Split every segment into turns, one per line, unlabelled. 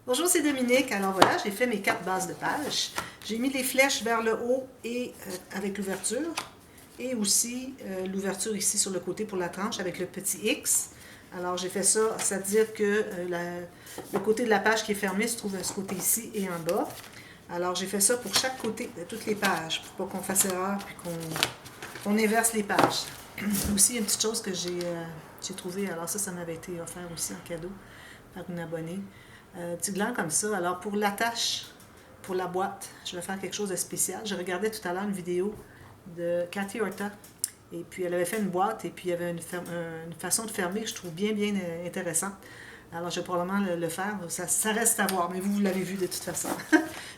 Bonjour, c'est Dominique. Alors voilà, j'ai fait mes 4 bases de page. J'ai mis les flèches vers le haut et avec l'ouverture. Et aussi l'ouverture ici sur le côté pour la tranche avec le petit X. Alors j'ai fait ça, c'est-à-dire que le côté de la page qui est fermé se trouve à ce côté ici et en bas. Alors j'ai fait ça pour chaque côté de toutes les pages, pour pas qu'on fasse erreur et qu'on inverse les pages. Aussi, une petite chose que j'ai trouvée, alors ça m'avait été offert aussi en cadeau par une abonnée. Petit gland comme ça. Alors pour l'attache, pour la boîte, je vais faire quelque chose de spécial. Je regardais tout à l'heure une vidéo de Cathy Horta. Et puis elle avait fait une boîte et puis il y avait une façon de fermer que je trouve bien intéressante. Alors je vais probablement le faire. Ça reste à voir, mais vous l'avez vu de toute façon.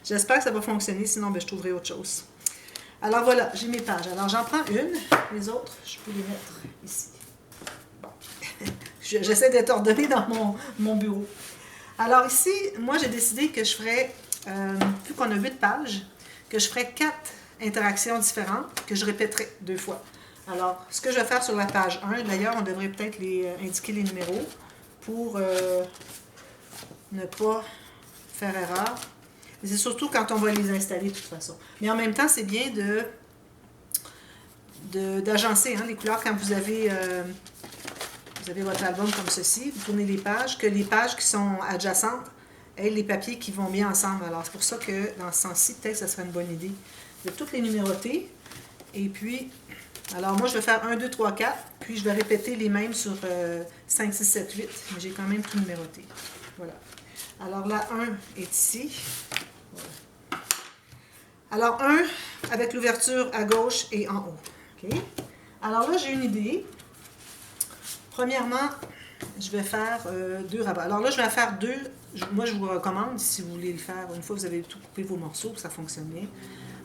J'espère que ça va fonctionner, sinon je trouverai autre chose. Alors voilà, j'ai mes pages. Alors j'en prends une. Les autres, je peux les mettre ici. Bon. J'essaie d'être ordonnée dans mon bureau. Alors ici, moi j'ai décidé que je ferais, vu qu'on a 8 pages, que je ferais 4 interactions différentes que je répéterai 2 fois. Alors, ce que je vais faire sur la page 1, d'ailleurs, on devrait peut-être indiquer les numéros pour ne pas faire erreur. C'est surtout quand on va les installer de toute façon. Mais en même temps, c'est bien d'agencer les couleurs quand vous avez votre album comme ceci, vous tournez les pages, que les pages qui sont adjacentes aient les papiers qui vont bien ensemble. Alors, c'est pour ça que dans ce sens-ci, peut-être que ça serait une bonne idée de toutes les numéroter. Et puis, alors moi, je vais faire 1, 2, 3, 4, puis je vais répéter les mêmes sur 5, 6, 7, 8, mais j'ai quand même tout numéroté. Voilà. Alors, la 1 est ici. Voilà. Alors, 1 avec l'ouverture à gauche et en haut. OK? Alors là, j'ai une idée. Premièrement, je vais faire 2 rabats. Alors là, je vais faire 2. Moi, je vous recommande, si vous voulez le faire, une fois que vous avez tout coupé vos morceaux, que ça fonctionne bien.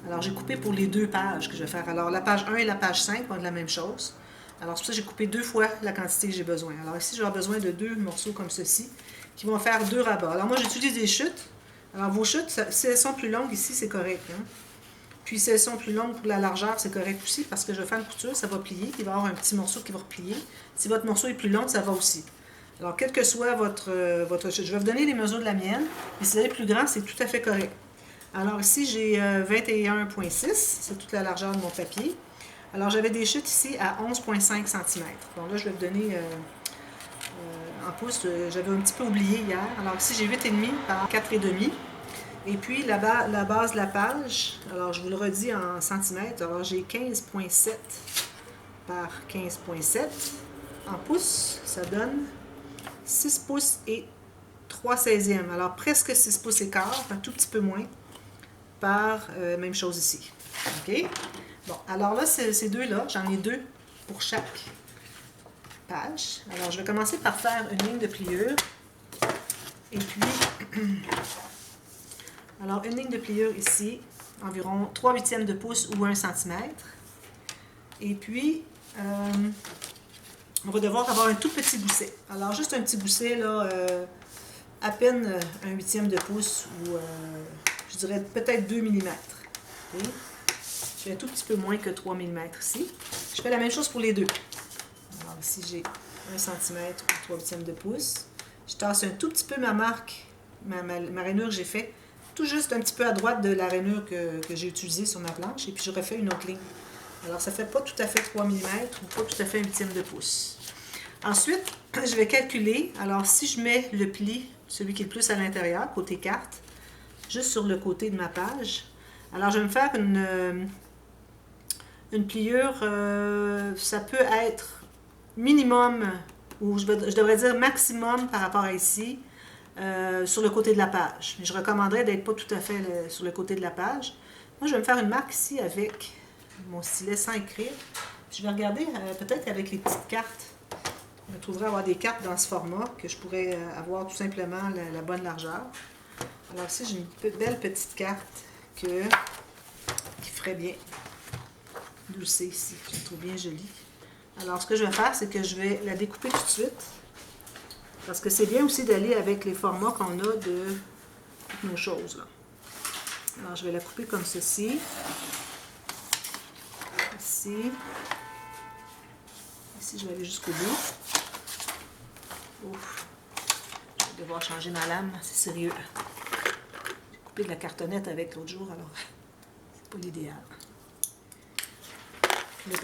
Alors, j'ai coupé pour les 2 pages que je vais faire. Alors, la page 1 et la page 5 vont être la même chose. Alors, c'est pour ça que j'ai coupé 2 fois la quantité que j'ai besoin. Alors, ici, j'aurai besoin de 2 morceaux comme ceci, qui vont faire 2 rabats. Alors, moi, j'utilise des chutes. Alors, vos chutes, si elles sont plus longues ici, c'est correct. Puis, si elles sont plus longues pour la largeur, c'est correct aussi, parce que je vais faire une couture, ça va plier. Il va y avoir un petit morceau qui va replier. Si votre morceau est plus long, ça va aussi. Alors, quel que soit votre chute, je vais vous donner les mesures de la mienne, mais si vous avez plus grand, c'est tout à fait correct. Alors, ici, j'ai 21,6, c'est toute la largeur de mon papier. Alors, j'avais des chutes ici à 11,5 cm. Bon, là, je vais vous donner en pouces, j'avais un petit peu oublié hier. Alors, ici, j'ai 8,5 par 4,5. Et puis, la base de la page, alors je vous le redis en centimètres, alors j'ai 15,7 par 15,7. En pouces, ça donne 6 pouces et 3/16e. Alors, presque 6 pouces et quart, un tout petit peu moins, par même chose ici. OK? Bon, alors là, ces deux-là, j'en ai 2 pour chaque page. Alors, je vais commencer par faire une ligne de pliure. Et puis... Alors, une ligne de pliure ici, environ 3/8 de pouce ou 1 cm. Et puis, on va devoir avoir un tout petit gousset. Alors, juste un petit gousset, là, à peine 1/8 de pouce ou, je dirais, peut-être 2 mm. Okay? J'ai un tout petit peu moins que 3 mm ici. Je fais la même chose pour les deux. Alors, ici, j'ai 1 cm ou 3/8 de pouce. Je tasse un tout petit peu ma marque, ma rainure que j'ai faite, tout juste un petit peu à droite de la rainure que j'ai utilisée sur ma planche, et puis je refais une autre ligne. Alors, ça ne fait pas tout à fait 3 mm ou pas tout à fait 1/8 de pouce. Ensuite, je vais calculer. Alors, si je mets le pli, celui qui est le plus à l'intérieur, côté carte, juste sur le côté de ma page, alors je vais me faire une pliure, ça peut être minimum, ou je devrais dire maximum par rapport à ici, sur le côté de la page. Je recommanderais d'être pas tout à fait sur le côté de la page. Moi, je vais me faire une marque ici avec mon stylet sans écrire. Je vais regarder peut-être avec les petites cartes. Je trouverais avoir des cartes dans ce format que je pourrais avoir tout simplement la bonne largeur. Alors ici, j'ai une belle petite carte qui ferait bien. Doucée ici, je la trouve bien jolie. Alors, ce que je vais faire, c'est que je vais la découper tout de suite. Parce que c'est bien aussi d'aller avec les formats qu'on a de toutes nos choses. Là. Alors, je vais la couper comme ceci. Ici. Ici, je vais aller jusqu'au bout. Ouf. Je vais devoir changer ma lame, c'est sérieux. J'ai coupé de la cartonnette avec l'autre jour, alors c'est pas l'idéal. Le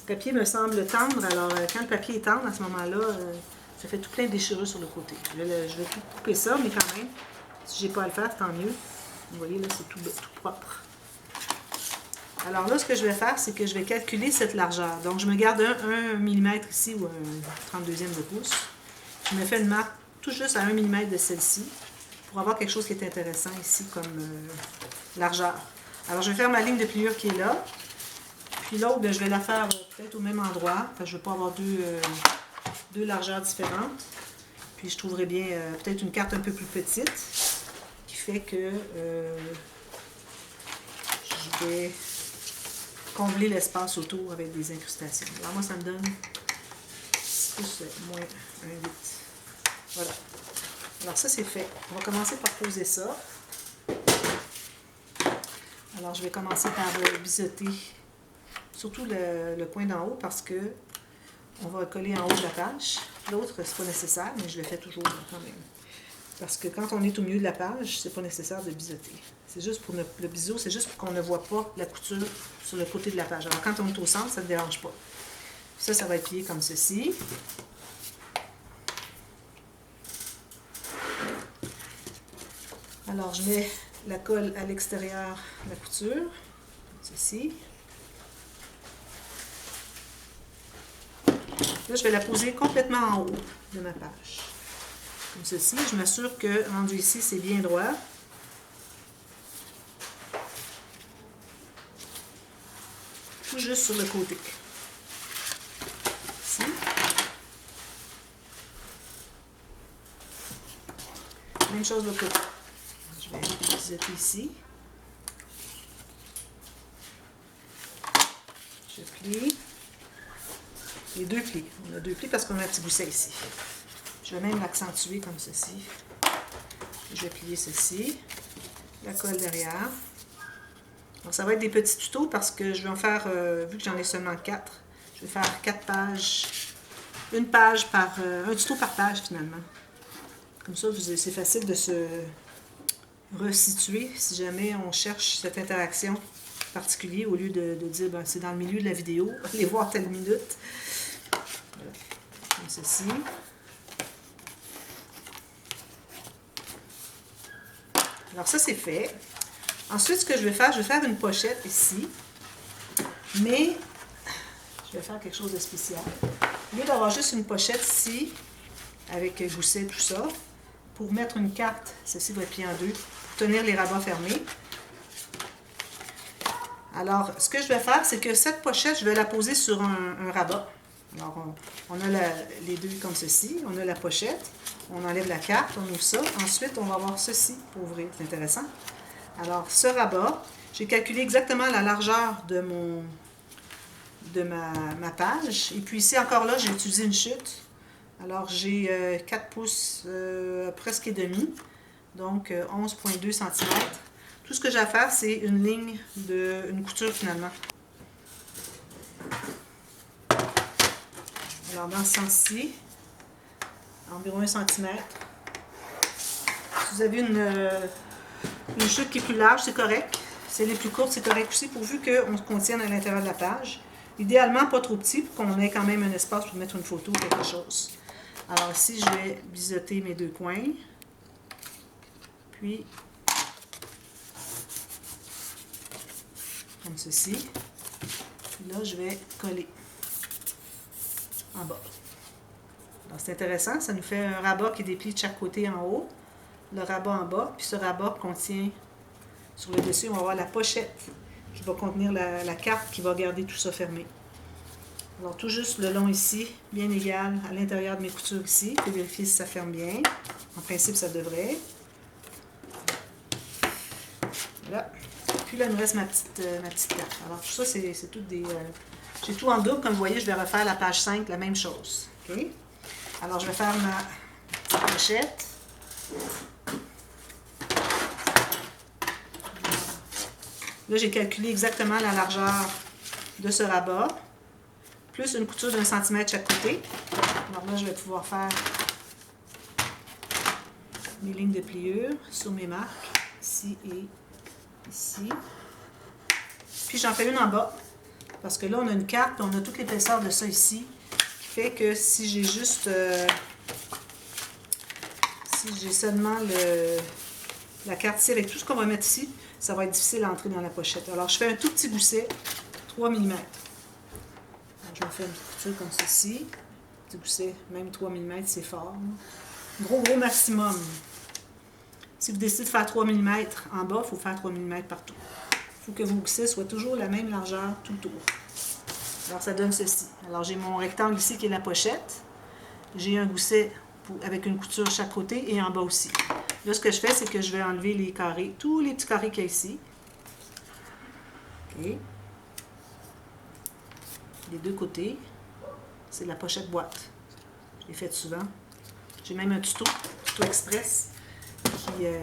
papier me semble tendre, alors quand le papier est tendre, à ce moment-là, ça fait tout plein de déchirures sur le côté. Je vais tout couper ça, mais quand même, si j'ai pas à le faire, tant mieux. Vous voyez, là, c'est tout propre. Alors là, ce que je vais faire, c'est que je vais calculer cette largeur. Donc, je me garde un millimètre ici, ou un 32e de pouce. Je me fais une marque tout juste à 1 mm de celle-ci, pour avoir quelque chose qui est intéressant ici comme largeur. Alors, je vais faire ma ligne de pliure qui est là. Puis l'autre, je vais la faire peut-être au même endroit, parce que je ne veux pas avoir deux largeurs différentes. Puis je trouverais bien peut-être une carte un peu plus petite, qui fait que je vais combler l'espace autour avec des incrustations. Alors moi, ça me donne plus moins 1,8. Voilà. Alors ça, c'est fait. On va commencer par poser ça. Alors je vais commencer par biseauter surtout le coin d'en haut parce que on va coller en haut de la page. L'autre, c'est pas nécessaire, mais je le fais toujours quand même. Parce que quand on est au milieu de la page, c'est pas nécessaire de biseauter. C'est juste pour le biseau, c'est juste pour qu'on ne voit pas la couture sur le côté de la page. Alors quand on est au centre, ça ne dérange pas. Ça va être plié comme ceci. Alors je mets la colle à l'extérieur de la couture, comme ceci. Là, je vais la poser complètement en haut de ma page. Comme ceci. Je m'assure que rendu ici, c'est bien droit. Tout juste sur le côté. Ici. Même chose de l'autre côté. Je vais biseauter ici. Je plie. Les deux plis. On a deux plis parce qu'on a un petit gousset ici. Je vais même l'accentuer comme ceci. Je vais plier ceci. La colle derrière. Donc ça va être des petits tutos parce que je vais en faire, vu que j'en ai seulement 4, je vais faire 4 pages. Une page par... un tuto par page finalement. Comme ça, c'est facile de se resituer si jamais on cherche cette interaction particulière au lieu de dire ben, c'est dans le milieu de la vidéo, allez voir telle minute. Voilà. Comme ceci. Alors ça, c'est fait. Ensuite, ce que je vais faire une pochette ici. Mais, je vais faire quelque chose de spécial. Au lieu d'avoir juste une pochette ici, avec gousset, tout ça, pour mettre une carte, ceci va être plié en deux, pour tenir les rabats fermés. Alors, ce que je vais faire, c'est que cette pochette, je vais la poser sur un rabat. Alors, on a les deux comme ceci. On a la pochette. On enlève la carte, on ouvre ça. Ensuite, on va avoir ceci pour ouvrir. C'est intéressant. Alors, ce rabat, j'ai calculé exactement la largeur de ma page. Et puis ici, encore là, j'ai utilisé une chute. Alors, j'ai 4 pouces presque et demi. Donc, 11,2 cm. Tout ce que j'ai à faire, c'est une ligne une couture finalement. Alors, dans ce sens-ci, environ 1 cm. Si vous avez une chute qui est plus large, c'est correct. Si elle est plus courte, c'est correct aussi, pourvu qu'on se contienne à l'intérieur de la page. Idéalement, pas trop petit, pour qu'on ait quand même un espace pour mettre une photo ou quelque chose. Alors ici, je vais biseauter mes deux coins. Puis, comme ceci. Puis là, je vais coller en bas. Alors, c'est intéressant, ça nous fait un rabat qui déplie de chaque côté en haut, le rabat en bas, puis ce rabat contient, sur le dessus, on va avoir la pochette qui va contenir la carte qui va garder tout ça fermé. Alors, tout juste le long ici, bien égal à l'intérieur de mes coutures ici, pour vérifier si ça ferme bien. En principe, ça devrait. Voilà. Puis là, il me reste ma petite carte. Alors, tout ça, c'est tout des... j'ai tout en double, comme vous voyez, je vais refaire la page 5, la même chose. OK? Alors, je vais faire ma petite pochette. Là, j'ai calculé exactement la largeur de ce rabat, plus une couture d'1 cm chaque côté. Alors là, je vais pouvoir faire mes lignes de pliure sur mes marques, ici et ici. Puis j'en fais une en bas, parce que là on a une carte, on a toute l'épaisseur de ça ici, qui fait que si j'ai juste, si j'ai seulement la carte ici avec tout ce qu'on va mettre ici, ça va être difficile à entrer dans la pochette. Alors je fais un tout petit gousset, 3 mm. Alors, je vais faire une petite couture comme ceci, petit gousset, même 3 mm c'est fort. Gros maximum. Si vous décidez de faire 3 mm en bas, il faut faire 3 mm partout. Il faut que vos goussets soient toujours la même largeur tout le tour. Alors ça donne ceci. Alors j'ai mon rectangle ici qui est la pochette. J'ai un gousset avec une couture chaque côté et en bas aussi. Là ce que je fais, c'est que je vais enlever les carrés, tous les petits carrés qu'il y a ici. OK. Les deux côtés. C'est la pochette boîte. Je l'ai fait souvent. J'ai même un tuto express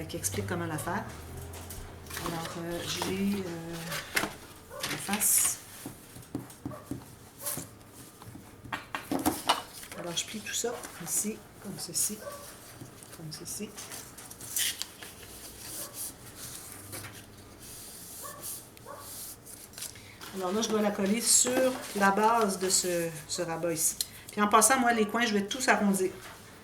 qui explique comment la faire. Alors, j'ai la face. Alors, je plie tout ça ici, comme ceci, comme ceci. Alors là, je dois la coller sur la base de ce rabat ici. Puis en passant, moi, les coins, je vais tous arrondir.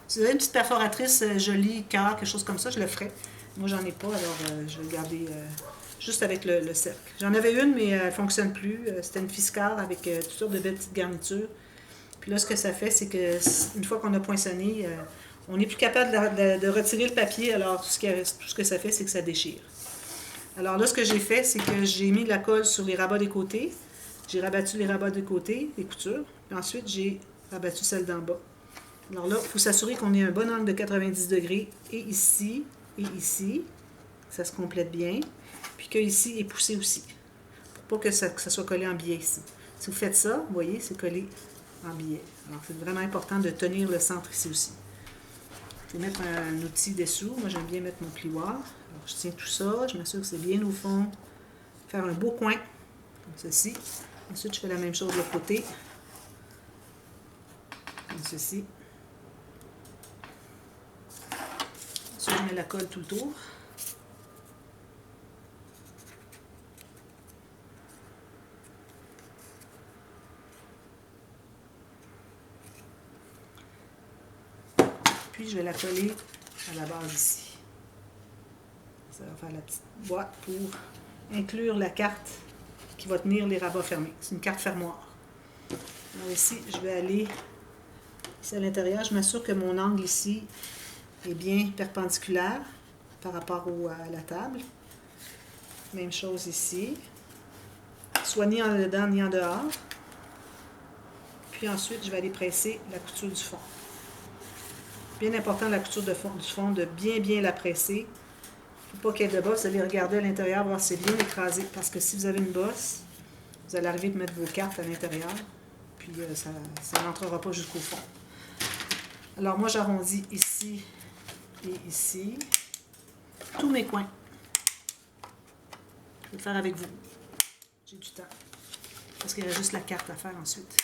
Si vous avez une petite perforatrice jolie, cœur, quelque chose comme ça, je le ferai. Moi, j'en ai pas, alors je vais le garder juste avec le cercle. J'en avais une, mais elle ne fonctionne plus. C'était une Fiskars avec toutes sortes de belles petites garnitures. Puis là, ce que ça fait, c'est qu'une fois qu'on a poinçonné, on n'est plus capable de retirer le papier. Alors, tout ce que ça fait, c'est que ça déchire. Alors là, ce que j'ai fait, c'est que j'ai mis de la colle sur les rabats des côtés. J'ai rabattu les rabats des côtés, les coutures. Puis ensuite, j'ai rabattu celle d'en bas. Alors là, il faut s'assurer qu'on ait un bon angle de 90 degrés et ici, ça se complète bien, puis que ici est poussé aussi, pour pas que ça soit collé en biais ici. Si vous faites ça, vous voyez, c'est collé en biais. Alors c'est vraiment important de tenir le centre ici aussi. Je vais mettre un outil dessous. Moi, j'aime bien mettre mon plioir. Alors je tiens tout ça, je m'assure que c'est bien au fond. Faire un beau coin, comme ceci. Ensuite, je fais la même chose de l'autre côté, comme ceci. Ensuite, je mets la colle tout le tour. Puis, je vais la coller à la base ici. Ça va faire la petite boîte pour inclure la carte qui va tenir les rabats fermés. C'est une carte fermoire. Alors ici, je vais aller ici à l'intérieur. Je m'assure que mon angle ici est bien perpendiculaire par rapport à la table. Même chose ici. Soit ni en dedans ni en dehors. Puis ensuite, je vais aller presser la couture du fond. Bien important, la couture du fond, de bien la presser. Il ne faut pas qu'il y ait de bosse. Vous allez regarder à l'intérieur, voir si c'est bien écrasé. Parce que si vous avez une bosse, vous allez arriver de mettre vos cartes à l'intérieur. Puis ça n'entrera pas jusqu'au fond. Alors moi, j'arrondis ici et ici. Tous mes coins. Je vais le faire avec vous. J'ai du temps. Parce qu'il y a juste la carte à faire ensuite.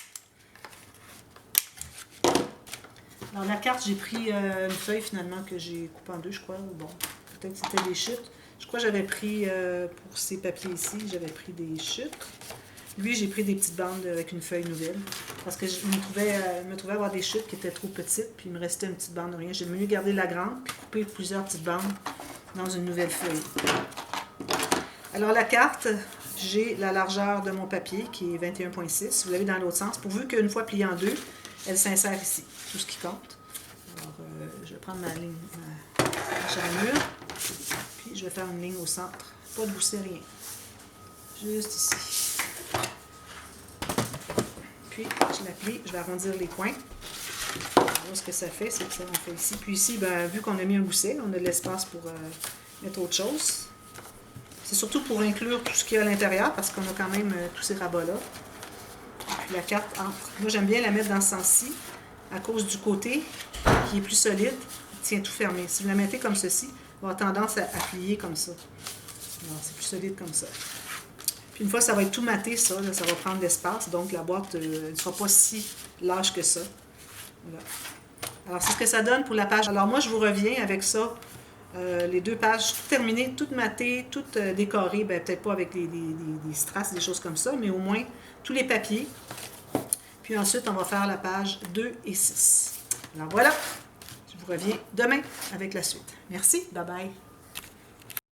Alors la carte, j'ai pris une feuille finalement que j'ai coupée en deux, je crois. Bon, peut-être que c'était des chutes. Je crois que j'avais pris, pour ces papiers ici, j'avais pris des chutes. Lui, j'ai pris des petites bandes avec une feuille nouvelle. Parce que je me trouvais avoir des chutes qui étaient trop petites, puis il me restait une petite bande de rien. J'ai mieux garder la grande, puis couper plusieurs petites bandes dans une nouvelle feuille. Alors la carte, j'ai la largeur de mon papier qui est 21,6. Vous l'avez dans l'autre sens, pourvu qu'une fois pliée en deux, elle s'insère ici, tout ce qui compte. Alors, je vais prendre ma ligne, ma charnure, puis je vais faire une ligne au centre. Pas de gousset, rien. Juste ici. Puis, je la plie, je vais arrondir les coins. Alors, ce que ça fait, c'est que ça en fait ici. Puis ici, ben, vu qu'on a mis un gousset, on a de l'espace pour mettre autre chose. C'est surtout pour inclure tout ce qu'il y a à l'intérieur, parce qu'on a quand même tous ces rabats-là. Puis la carte entre. Moi, j'aime bien la mettre dans ce sens-ci, à cause du côté qui est plus solide, il tient tout fermé. Si vous la mettez comme ceci, il va avoir tendance à plier comme ça. Alors, c'est plus solide comme ça. Puis une fois, ça va être tout maté, ça, là, ça va prendre de l'espace, donc la boîte ne sera pas si lâche que ça. Voilà. Alors, c'est ce que ça donne pour la page. Alors, moi, je vous reviens avec ça les 2 pages toutes terminées, toutes matées, toutes décorées, ben, peut-être pas avec des strass, des choses comme ça, mais au moins tous les papiers. Puis ensuite, on va faire la page 2 et 6. Alors voilà, je vous reviens demain avec la suite. Merci, bye bye.